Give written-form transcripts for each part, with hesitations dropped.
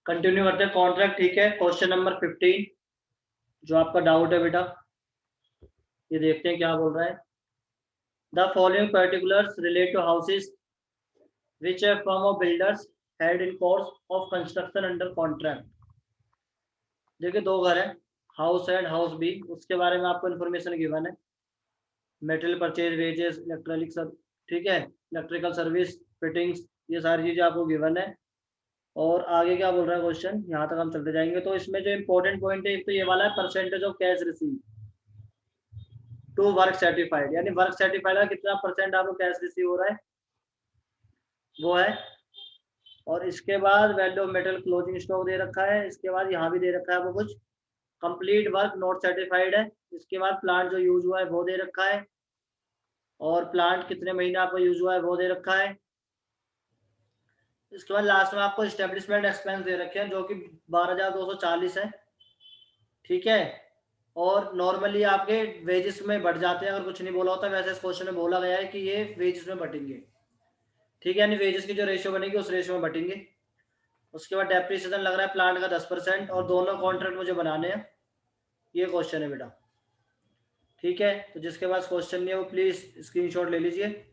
Continue करते हैं contract. ठीक है, क्वेश्चन नंबर 15 जो आपका डाउट है बेटा, ये देखते हैं क्या बोल रहा है। The following particulars relate to houses which A firm of builders had in course of construction under contract. देखिए दो घर है, हाउस एंड हाउस बी, उसके बारे में आपको इन्फॉर्मेशन गिवन है। मेटेरियल परचेज, वेजेस, इलेक्ट्रिक सब, ठीक है, इलेक्ट्रिकल सर्विस, फिटिंग्स, ये सारी चीजें आपको गिवन है। और आगे क्या बोल रहा है क्वेश्चन, यहाँ तक हम चलते जाएंगे। तो इसमें जो इंपॉर्टेंट पॉइंट है एक तो ये वाला है, percentage of cash receive to work certified, यानी वर्क सर्टिफाइड का कितना परसेंट आपको कैश रिसीव हो रहा है वो है। और इसके बाद value of metal closing stock दे रखा है। इसके बाद यहाँ भी दे रखा है आपको कुछ, कंप्लीट वर्क नॉट सर्टिफाइड है। इसके बाद प्लांट जो यूज हुआ है वो दे रखा है, और प्लांट कितने महीने आपको यूज हुआ है वो दे रखा है। इसके बाद लास्ट में आपको एस्टेब्लिशमेंट एक्सपेंस दे रखे हैं जो कि 12,240 है। ठीक है, और नॉर्मली आपके वेजेस में बढ़ जाते हैं अगर कुछ नहीं बोला होता, वैसे इस क्वेश्चन में बोला गया है कि ये वेजेस में बटेंगे। ठीक है, यानी वेजेस की जो रेशियो बनेगी उस रेशियो में बटेंगे। उसके बाद डेप्रिसिएशन लग रहा है प्लांट का 10%, और दोनों कॉन्ट्रैक्ट मुझे बनाने हैं। ये क्वेश्चन है बेटा। ठीक है, तो जिसके पास क्वेश्चन नहीं है वो प्लीज स्क्रीनशॉट ले लीजिए,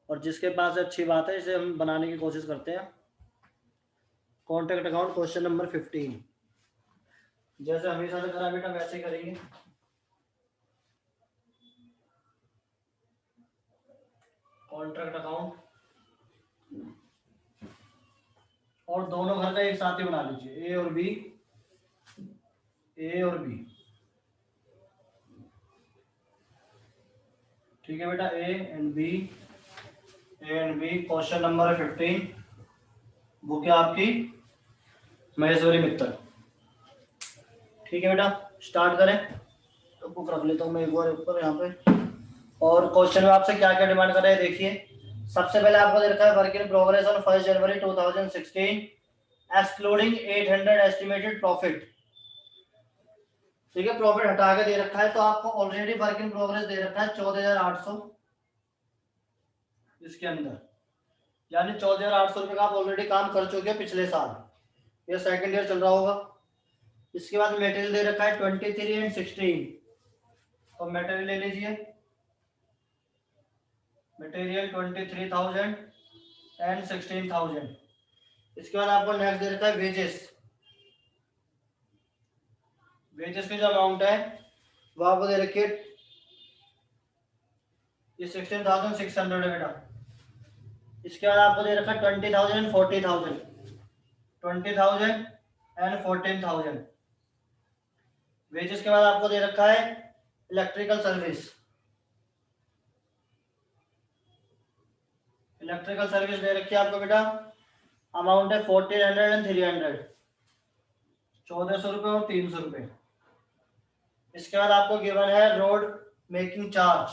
और जिसके पास अच्छी बात है इसे हम बनाने की कोशिश करते हैं। कॉन्ट्रैक्ट अकाउंट क्वेश्चन नंबर 15, जैसे हमेशा से करा बेटा वैसे ही करेंगे। कॉन्ट्रैक्ट अकाउंट, और दोनों घर का एक साथ ही बना लीजिए, ए और बी, ए और बी। ठीक है बेटा, A and B, A and B. Question number 15, book है आपकी महेश्वरी मित्तल। ठीक है बेटा, स्टार्ट करें। तो बुक रख लेता हूँ मैं एक बार ऊपर यहाँ पे। और क्वेश्चन में आपसे क्या क्या डिमांड कर रहे हैं देखिए। सबसे पहले आपको दे रखा है work in progress on 1 January 2016 excluding 800 estimated profit. ठीक है, प्रॉफिट हटा के दे रखा है, तो आपको ऑलरेडी वर्क इन प्रोग्रेस दे रखा है 14,800 इसके अंदर, यानी 14,800 रुपये का आप ऑलरेडी काम कर चुके हैं पिछले साल, ये सेकंड ईयर चल रहा होगा। इसके बाद मटेरियल दे रखा है 23 एंड 16, तो मटेरियल ले लीजिए, मटेरियल 23,000 एंड 16,000। इसके बाद आपको नेक्स्ट दे रखा है वेजेस, वेजेस की जो अमाउंट है वो आपको दे रखी है, ये 16,600 है बेटा। इसके बाद आपको दे रखा है 20,000 एंड 40,000, 20,000 एंड 14,000। वेजेस के बाद आपको दे रखा है इलेक्ट्रिकल सर्विस, इलेक्ट्रिकल सर्विस दे रखी है आपको बेटा, अमाउंट है 1,400 एंड 300, 1,400 रुपये और 300 रुपये। इसके बाद आपको गिवन है road making charge,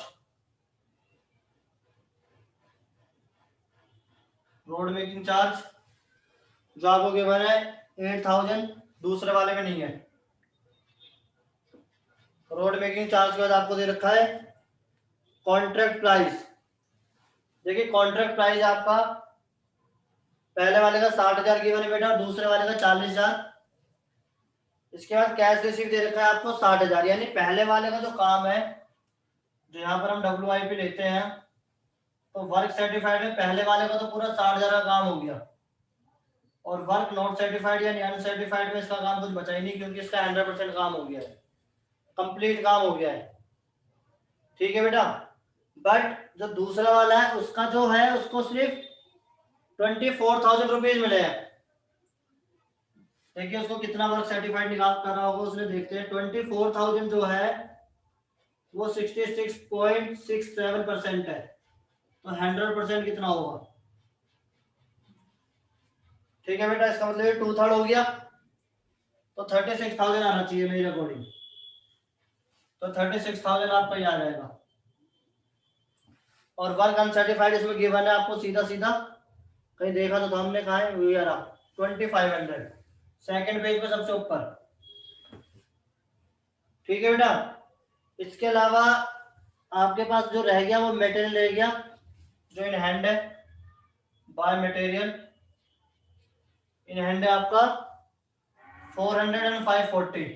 road making charge जो आपको गिवन है 8,000, दूसरे वाले में नहीं है। रोड मेकिंग चार्ज के बाद आपको दे रखा है कॉन्ट्रैक्ट प्राइस। देखिए कॉन्ट्रैक्ट प्राइस आपका पहले वाले का 60,000 गिवन है बेटा, दूसरे वाले का 40,000। इसके बाद कैश रिसीव दे रखा है आपको 60,000, यानी पहले वाले का जो काम है, जो यहाँ पर हम WIP लेते हैं, तो वर्क सर्टिफाइड में पहले वाले का तो पूरा 60,000 का काम हो गया, और वर्क नॉट सर्टिफाइड यानी अनसर्टिफाइड में इसका काम कुछ बचा ही नहीं, क्योंकि इसका 100% काम हो गया है, कंप्लीट काम हो गया है। ठीक है बेटा, बट जो दूसरा वाला है उसका जो है उसको सिर्फ 24,000 रुपीज मिले हैं। देखिए उसको कितना वर्क सर्टिफाइड निकाल कर रहा होगा उसने, देखते हैं। 24,000 जो है वो 66.67% है, तो 100% कितना होगा। ठीक है बेटा, इसका मतलब ये 2/3 हो गया, तो 36,000 आना चाहिए मेरे अकॉर्डिंग, तो 36,000 आपका ही आ जाएगा। और वर्क अनसर्टिफाइड इसमें गिवन है आपको सीधा सीधा, कहीं देखा तो हमने कहा है 2,500 सेकंड पेज पे सबसे ऊपर। ठीक है बेटा, इसके अलावा आपके पास जो रह गया वो मटेरियल रह गया जो इन हैंड है, बाय मटेरियल इन हैंड है आपका 400 एंड 540।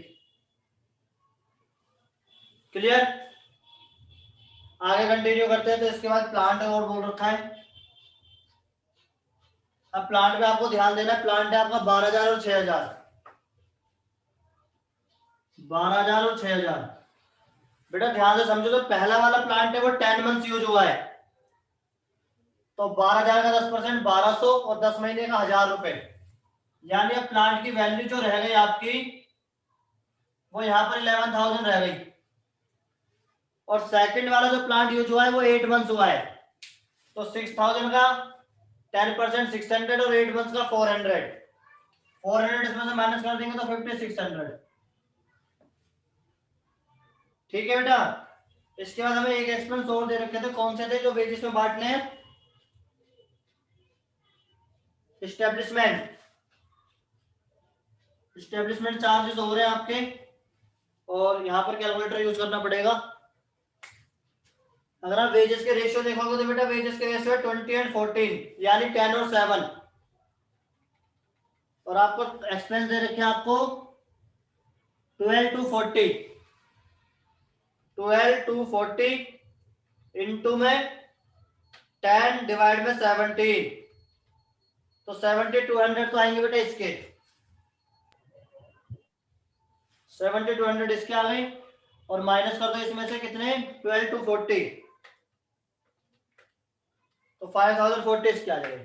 क्लियर? आगे कंटिन्यू करते हैं। तो इसके बाद प्लांट और बोल रखा है। अब प्लांट में आपको ध्यान देना है, प्लांट है आपका 12,000 और 6,000। 12,000 और 6,000। बेटा ध्यान से समझो, तो पहला वाला प्लांट है वो 10 मंथ्स यूज हुआ है, तो 12,000 का 10%, 1200, और 10 महीने का 1,000 रुपए। यानी अब प्लांट की वैल्यू जो रह गई आपकी वो यहाँ पर 11,000 रह गई। और सेकंड वाला जो प्लांट यूज हुआ है वो 8 मंथ्स हुआ है, तो 6,000 का 10% 600, और 8 मंथ्स का 400। 400 इसमें से माइनस कर देंगे तो 5,600। ठीक है बेटा। इसके बाद हमें एक एक्सपेंस और दे रखे थे, कौन से थे जो वेजेस में बांटने हैं? इस्टेब्लिशमेंट चार्जेस हो रहे हैं आपके, और यहाँ पर कैलकुलेटर यूज करना पड़ेगा। अगर आप वेजेस के रेशियो देखोगे तो बेटा वेजेस के रेशियो है 20 एंड 14, यानी 10 और 7। और आपको एक्सपेंस दे रखे हैं आपको 12 to 40। 12 to 40 इंटू में 10 डिवाइड में 17, तो 70 200 तो आएंगे बेटा इसके। 70 200 इसके आ गए, और माइनस कर दो इसमें से कितने? 12 to 40, तो 5,040 इसके आ जाएंगे।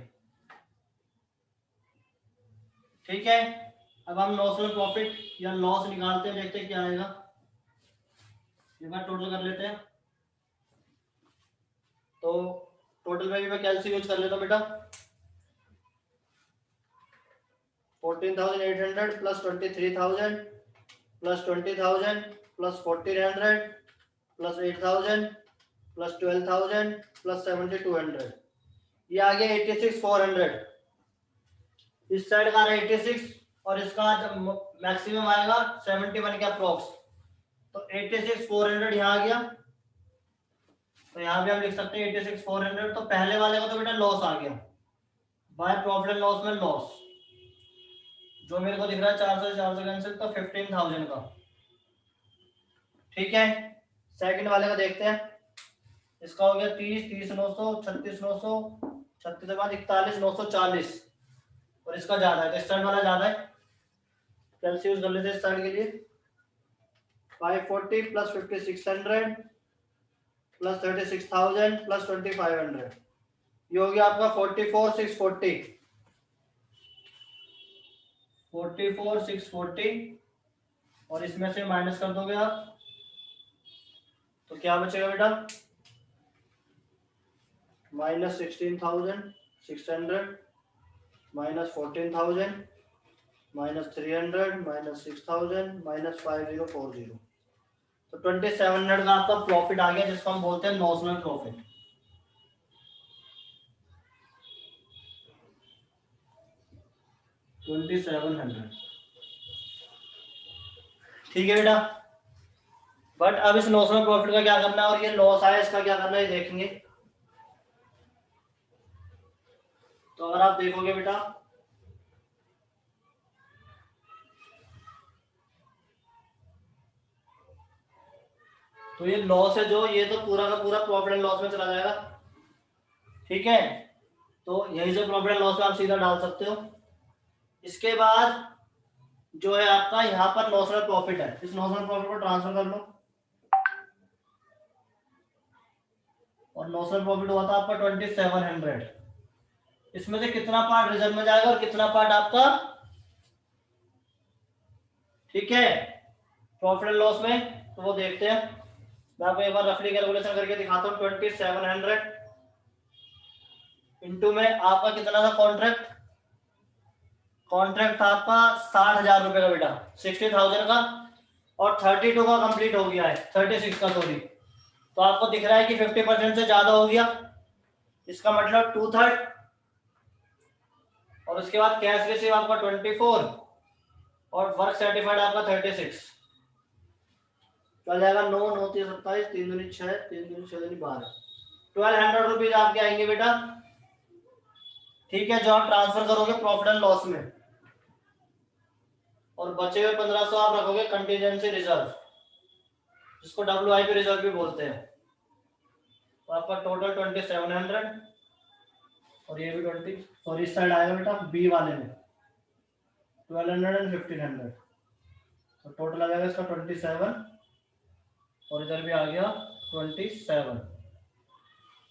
ठीक है। अब हम नॉमिनल प्रॉफिट या लॉस निकालते हैं, देखते हैं क्या आएगा। एक बार टोटल कर लेते हैं। तो टोटल में भी मैं कैलसी यूज कर लेता हूँ बेटा। 14,800 plus 23,000 plus 20,000 plus 1,400 plus 8,000 plus 12,000 plus 7,200, ये आ गया 86,400। इस साइड का आ रहा है 86, और इसका जब मैक्सिमम आएगा 71 के अप्रोक्स, तो 86,400 यहाँ आ गया। तो यहाँ भी हम लिख सकते हैं 86,400। तो पहले वाले का तो बेटा लॉस आ गया, बाय प्रॉफिट एंड लॉस में लॉस जो मेरे को दिख रहा है 400 कैंसिल, तो 15,000 का। ठीक है। सेकंड वाले का देखते हैं। इसका हो गया 30, 30,900, 36,900, 36 के बाद 41,940, और इसका ज्यादा है तो स्टार्ट वाला ज्यादा है, कैलसी यूज कर लेते हैं स्टार्ट के लिए। 540 प्लस 5,600 प्लस 36,000 प्लस 2,500, ये हो गया आपका 44,640। 44,640, और इसमें से माइनस कर दोगे आप तो क्या बचेगा बेटा? Minus 16,600 minus 14,000 minus 300 minus 6,000 minus 5,040, तो 2,700 का आपका प्रॉफिट आ गया, जिसको हम बोलते हैं नॉमिनल प्रॉफिट। ठीक है बेटा। बट अब इस नॉमिनल प्रॉफिट का क्या करना है, और ये लॉस आया इसका क्या करना है, ये देखेंगे। तो अगर आप देखोगे बेटा, तो ये लॉस है जो, ये तो पूरा का पूरा प्रॉफिट एंड लॉस में चला जाएगा। ठीक है। तो यही से प्रॉफिट एंड लॉस में आप सीधा डाल सकते हो। इसके बाद जो है आपका यहाँ पर नॉमिनल प्रॉफिट है, इस नॉमिनल प्रॉफिट को ट्रांसफर कर लो, और नॉमिनल प्रॉफिट हुआ था आपका 2,700। इसमें से कितना पार्ट रिजर्व में जाएगा और कितना पार्ट आपका, ठीक है, प्रॉफिट एंड लॉस में, तो वो देखते हैं। मैं आपको एक बार रफली कैलकुलेशन करके दिखाता हूँ। 2,700 इंटू में आपका कितना था कॉन्ट्रैक्ट, कॉन्ट्रैक्ट था आपका 60,000 रुपए का बेटा, 60,000 का, और 32 का कंप्लीट हो गया है, 36 का सॉरी। तो आपको दिख रहा है कि 50% से ज्यादा हो गया, इसका मतलब 2/3। और उसके बाद कैश रिसीव आपका 24, और वर्क सर्टिफाइड आपका 36। चल जाएगा 9, 9 3 27, 3 दूनी 6, 3 दूनी 6 दूनी 12, 1,200 रुपीज आपके आएंगे बेटा। ठीक है, जो आप ट्रांसफर करोगे प्रॉफिट एंड लॉस में, और और बचे हुए 1500 आप रखोगे कंटीजेंसी रिजर्व, जिसको WIP रिजर्व भी बोलते हैं। तो आपका टोटल 2700, और ये भी 20, सॉरी इस साइड आएगा बेटा बी वाले में 1200 एंड 1500, तो टोटल आ जाएगा इसका 27, और इधर भी आ गया 27।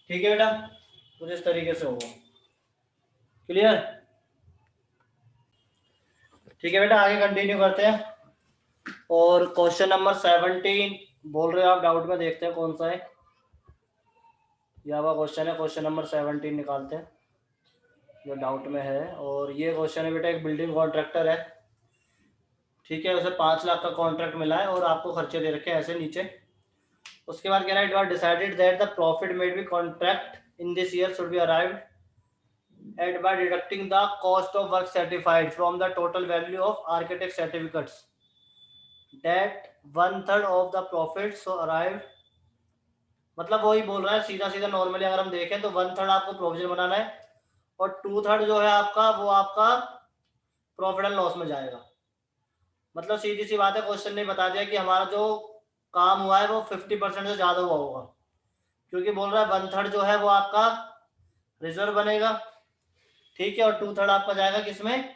ठीक है बेटा, कुछ इस तरीके से होगा। क्लियर? ठीक है बेटा, आगे कंटिन्यू करते हैं। और क्वेश्चन नंबर 17 बोल रहे हो आप, डाउट में देखते हैं कौन सा है। यह वाला क्वेश्चन है, क्वेश्चन नंबर 17 निकालते हैं जो डाउट में है। और ये क्वेश्चन है बेटा, एक बिल्डिंग कॉन्ट्रैक्टर है, ठीक है, उसे 5 लाख का कॉन्ट्रैक्ट मिला है और आपको खर्चे दे रखे हैं ऐसे नीचे। उसके बाद कह रहा है, it was decided that the profit made by contract in this year should be arrived at by deducting the cost of work certified from the total value of architect certificates that 1/3 of the profit so arrived. मतलब वही बोल रहा है सीधा सीधा, normally अगर हम देखें तो 1/3 आपको प्रोविजन बनाना है और 2/3 जो है आपका, वो आपका प्रॉफिट एंड लॉस में जाएगा। मतलब सीधी सी बात है, क्वेश्चन ने बता दिया कि हमारा जो काम हुआ है वो 50% से ज्यादा हुआ होगा, क्योंकि बोल रहा है 1/3 जो है वो आपका रिजर्व बनेगा, ठीक है, और 2/3 आपका जाएगा किसमें,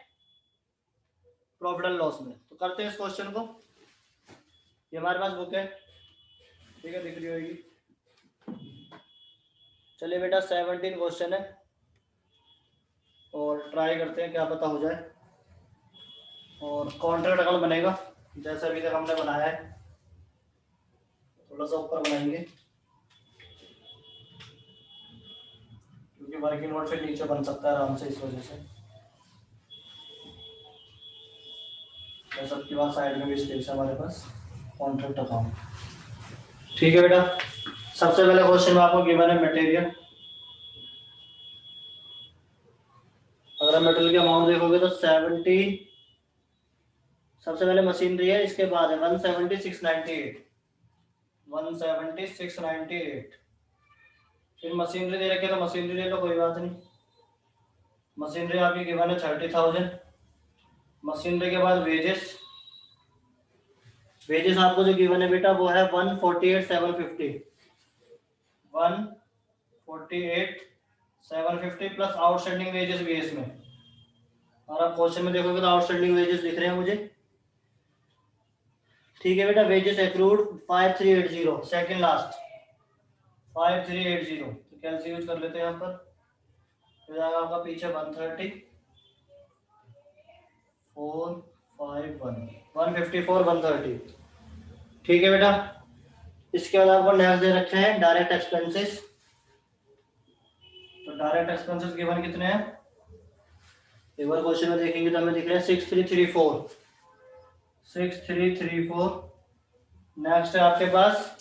प्रॉफिट एंड लॉस में। तो करते हैं इस क्वेश्चन को। ये हमारे पास बुक है, ठीक है, दिख रही होगी। चलिए बेटा 17 क्वेश्चन है और ट्राई करते हैं, क्या पता हो जाए। और कॉन्ट्रैक्ट अकाउंट बनेगा जैसे अभी तक हमने बनाया है, थोड़ा सा ऊपर बनाएंगे क्योंकि वर्किंग नोट फिर नीचे बन सकता है आराम से, इस वजह से मैं सबके पास साइड में भी स्पेस है हमारे पास। कॉन्ट्रैक्ट अकाउंट, ठीक है बेटा। सबसे पहले क्वेश्चन में आपको गिवन है मटेरियल। अगर आप मटेरियल की अमाउंट देखोगे तो 70, सबसे पहले मशीनरी है, इसके बाद है 17698, 17698। फिर मशीनरी दे रखे तो मशीनरी ले लो, कोई बात नहीं। मशीनरी आपकी गिवन है 30,000। मशीनरी के बाद वेजेस, वेजेस आपको जो गिवन है बेटा वो है 148,750, 148,750 प्लस आउटस्टैंडिंग वेजेस भी है इसमें। और आप क्वेश्चन में देखोगे तो आउटस्टैंडिंग वेजेस लिख रहे हैं मुझे, ठीक है बेटा। वेजेस एक्रूड 5380, सेकंड लास्ट 5380, तो कैलसी यूज कर लेते हैं यहाँ पर, हो जाएगा आपका पीछे 130 451 154 130, ठीक है बेटा। इसके बाद आपको नेक्स्ट दे रखे हैं डायरेक्ट एक्सपेंसेस। तो डायरेक्ट एक्सपेंसेस गिवन कितने हैं, एक बार क्वेश्चन में देखेंगे तो हमें दिख रहे हैं 6334, 6334। नेक्स्ट है आपके पास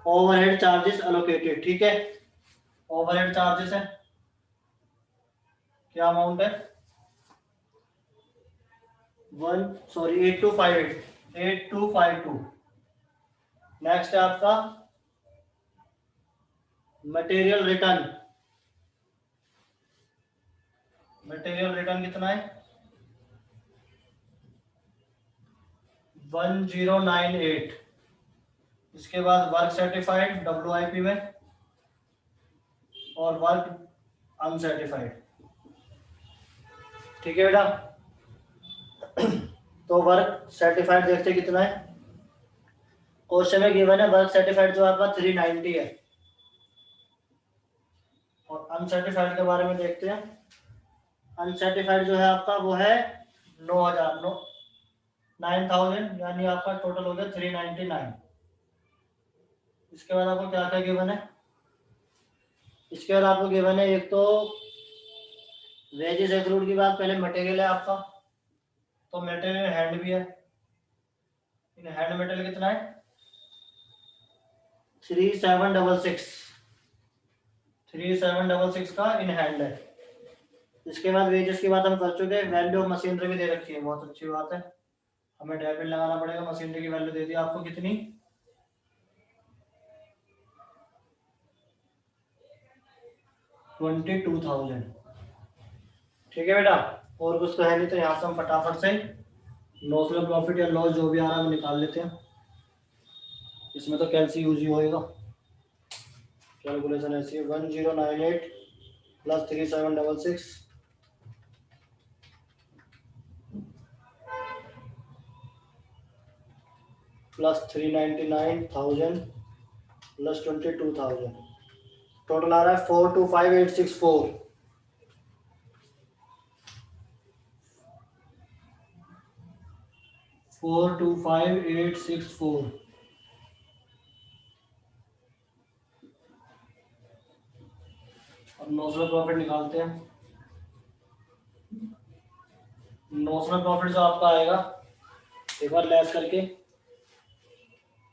ओवरहेड चार्जेस एलोकेटेड, ठीक है। ओवरहेड चार्जेस है, क्या अमाउंट है, 8252। नेक्स्ट है आपका मटेरियल रिटर्न, मटेरियल रिटर्न कितना है 1098। इसके बाद वर्क सर्टिफाइड WIP में और वर्क अनसर्टिफाइड, ठीक है बेटा। तो वर्क सर्टिफाइड देखते कितना है, क्वेश्चन में गिवन है वर्क सर्टिफाइड जो आपका 390 है। और अनसर्टिफाइड के बारे में देखते हैं, अनसर्टिफाइड जो है आपका वो है 9000, यानी आपका टोटल हो गया 399। इसके बाद आपको क्या क्या गिवन है, इसके बाद आपको गिवन है एक तो वेजेस एक्रूड की बात, पहले मटेरियल है आपका, तो मटेरियल हैंड भी है, इन हैंड मटेरियल कितना है 3766, 3766 का इन हैंड है। इसके बाद वेजेस की बात हम कर चुके हैं, वैल्यू ऑफ मशीनरी भी दे रखी है, बहुत अच्छी बात है, हमें डेबिट लगाना पड़ेगा। मशीनरी की वैल्यू दे दी आपको कितनी 22,000, ठीक है बेटा। और कुछ तो है नहीं, तो यहाँ से हम फटाफट से नॉमिनल प्रॉफिट या लॉस जो भी आ रहा है वो निकाल लेते हैं। इसमें तो कैलसी यूज ही होएगा। कैलकुलेशन ऐसी है 1098 प्लस 3766 प्लस 399,000 प्लस 22,000, टोटल आ रहा है 425864। 425864। अब नॉमिनल प्रॉफिट निकालते हैं। नॉमिनल प्रॉफिट जो आपका आएगा एक बार लेस करके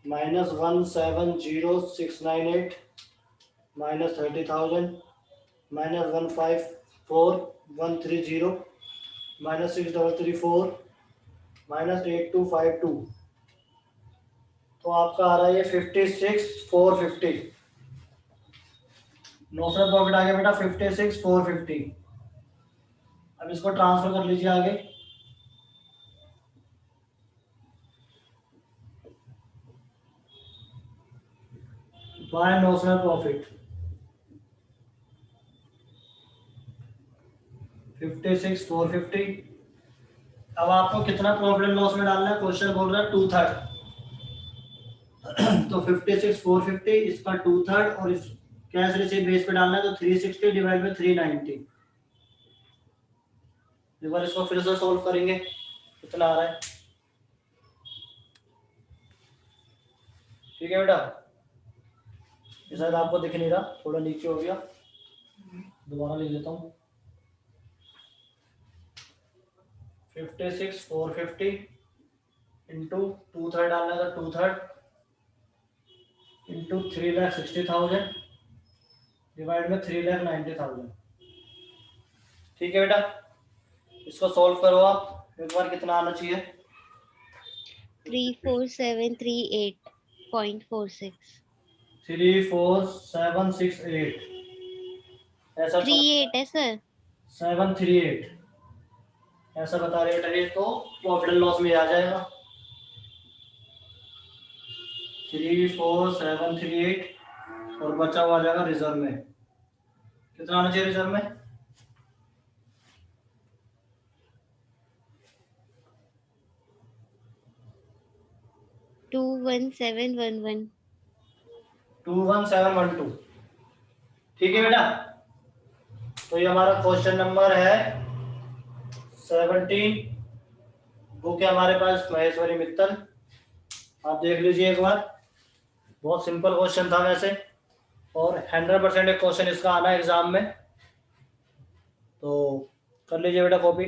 -170,698 माइनस 30,000 माइनस 154,130 माइनस 6,334 माइनस 8252, तो आपका आ रहा है ये 56,450। नॉमिनल प्रॉफिट आ गया बेटा 56,450। अब इसको ट्रांसफर कर लीजिए आगे। Bye nominal profit 56,450। अब आपको कितना प्रॉफिट एंड लॉस में डालना है, क्वेश्चन बोल रहा है 2/3। तो 56,450 इसका 2/3 और इस कैश रिसीव बेस पे डालना है तो 360 डिवाइड बाई 390। एक बार इसको फिर से सॉल्व करेंगे कितना आ रहा है। ठीक है बेटा, ये शायद आपको दिख नहीं रहा, थोड़ा नीचे हो गया, दोबारा लिख लेता हूँ। 56,450 इंटू 2/3 डालना है तो 2/3 इंटू 3,60,000 डिवाइड में 3,90,000। ठीक है बेटा, इसको सॉल्व करो आप एक बार, कितना आना चाहिए। 34738.46। 34768 ऐसा 38 है सर। 738 ऐसा बता रहे बेटा, ये तो प्रॉफिट एंड लॉस में आ जाएगा। 34738 और बचा हुआ आ जाएगा रिजर्व में। कितना आना चाहिए रिजर्व में। 21711। 21712। ठीक है बेटा, तो ये हमारा क्वेश्चन नंबर है 17। बुक है हमारे पास महेश्वरी मित्तल, आप देख लीजिए एक बार। बहुत सिंपल क्वेश्चन था वैसे, और 100% एक क्वेश्चन इसका आना है एग्जाम में, तो कर लीजिए बेटा कॉपी।